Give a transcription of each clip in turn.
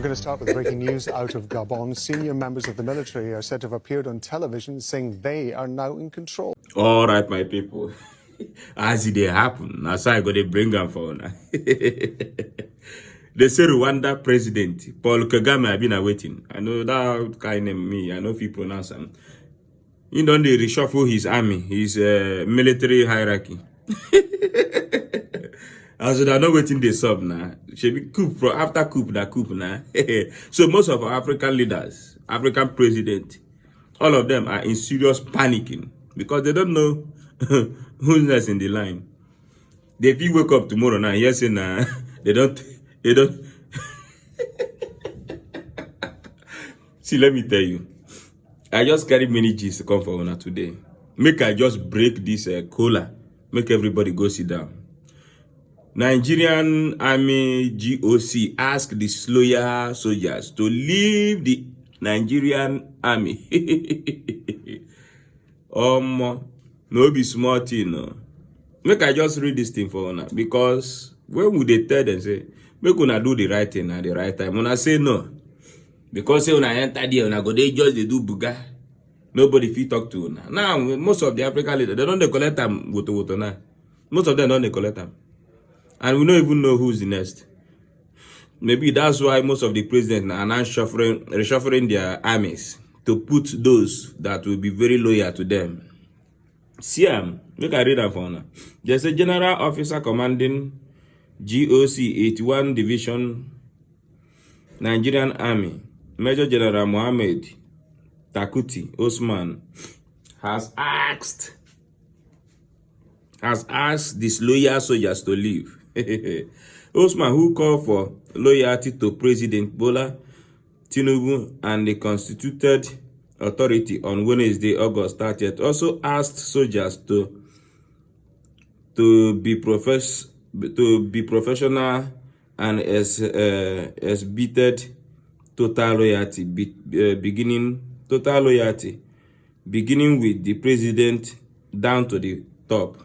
going to start with breaking news out of Gabon. Senior members of the military are said to have appeared on television saying they are now in control. All right, my people. As it happen, that's why I got to bring them for now. They say Rwanda president Paul Kagame have been awaiting. I know that kind of me. I know if you pronounce him. He don't they reshuffle his army, his military hierarchy. As they're not waiting they sub now. Should be coup after coup now. So most of our African leaders, African president, all of them are in serious panicking because they don't know who's next in the line. They if you wake up tomorrow now, yes and they don't See, let me tell you. I just carry many G's to come for Una today. Make I just break this cola. Make everybody go sit down. Nigerian Army GOC ask the loyal soldiers to leave the Nigerian Army. No be small thing, no. Make I just read this thing for Una because when would they tell them say, make Una do the right thing at the right time? Una say no. Because say Una enter there, Una go they just they do buga. Nobody fit talk to Una. Now, most of the African leaders, they don't they collect them with now. Most of them don't they collect them. And we don't even know who's the next. Maybe that's why most of the presidents are now reshuffling their armies to put those that will be very loyal to them. Siam, look I read that for now. There's a general officer commanding GOC 81 Division Nigerian Army, Major General Mohammed Takuti Osman, has asked these loyal soldiers to leave. Osman, who called for loyalty to President Bola Tinubu and the constituted authority on Wednesday, August 30th, also asked soldiers to be professional and exhibited total loyalty, beginning with the president down to the top.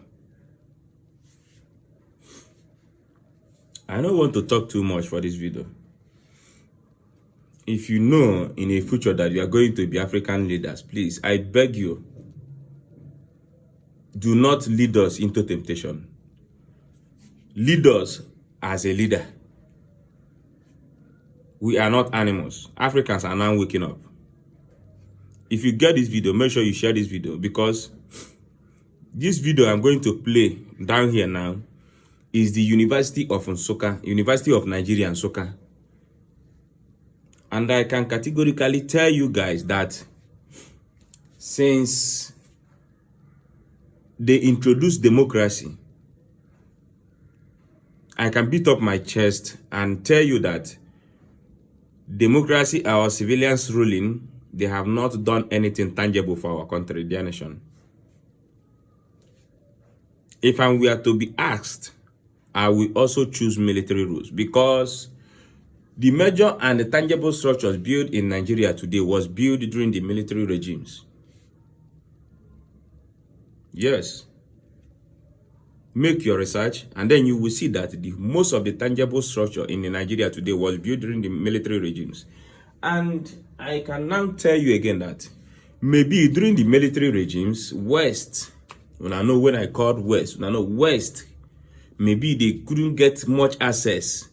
I don't want to talk too much for this video. If you know in the future that you are going to be African leaders, please, I beg you, do not lead us into temptation. Lead us as a leader. We are not animals. Africans are now waking up. If you get this video, make sure you share this video because this video I'm going to play down here now is the University of Nsukka, University of Nigeria Nsukka. And I can categorically tell you guys that since they introduced democracy, I can beat up my chest and tell you that democracy, our civilians ruling, they have not done anything tangible for our country, their nation. If I were to be asked, I will also choose military rules because the major and the tangible structures built in Nigeria today was built during the military regimes. Yes. Make your research and then you will see that most of the tangible structure in Nigeria today was built during the military regimes. And I can now tell you again that maybe during the military regimes, West, when I know when I called West, when I know West, maybe they couldn't get much access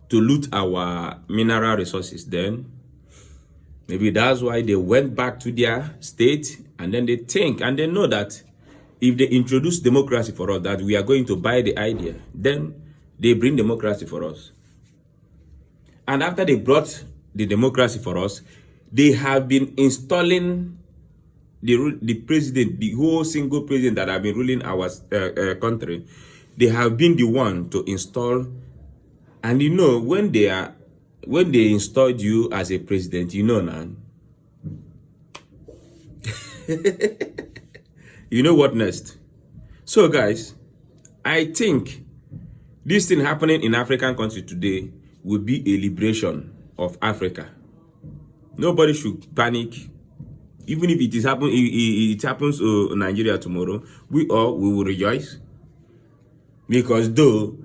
to loot our mineral resources then. Maybe that's why they went back to their state and then they think and they know that if they introduce democracy for us, that we are going to buy the idea, then they bring democracy for us. And after they brought the democracy for us, they have been installing the president, the whole single president that have been ruling our country. They have been the one to install, and you know when they installed you as a president, you know now. You know what next? So guys, I think this thing happening in African country today will be a liberation of Africa. Nobody should panic. Even if it happens to Nigeria tomorrow, we will rejoice. Because though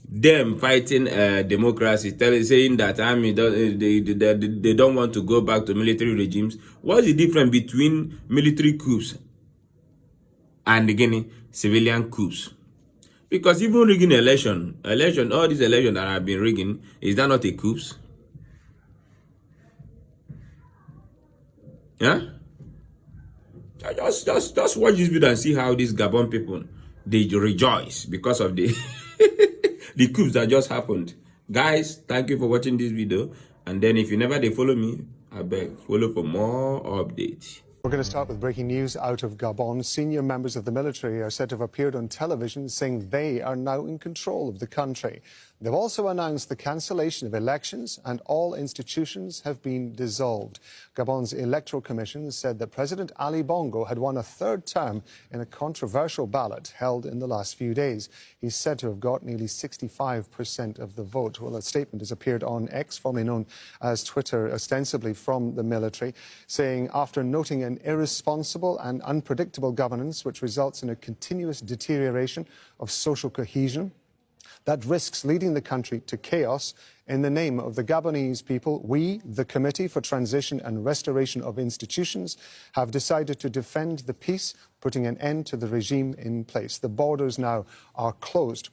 them fighting democracy, saying that army they don't want to go back to military regimes. What's the difference between military coups and again civilian coups? Because even rigging election, all these elections that have been rigging, is that not a coup? Yeah? Just watch this video and see how these Gabon people, they rejoice because of the the coups that just happened. Guys, thank you for watching this video. And then if you never they follow me, I beg, follow for more updates. We're going to start with breaking news out of Gabon. Senior members of the military are said to have appeared on television saying they are now in control of the country. They've also announced the cancellation of elections and all institutions have been dissolved. Gabon's Electoral Commission said that President Ali Bongo had won a third term in a controversial ballot held in the last few days. He's said to have got nearly 65% of the vote. Well, a statement has appeared on X, formerly known as Twitter, ostensibly from the military, saying after noting an irresponsible and unpredictable governance which results in a continuous deterioration of social cohesion, that risks leading the country to chaos. In the name of the Gabonese people, we, the Committee for Transition and Restoration of Institutions, have decided to defend the peace, putting an end to the regime in place. The borders now are closed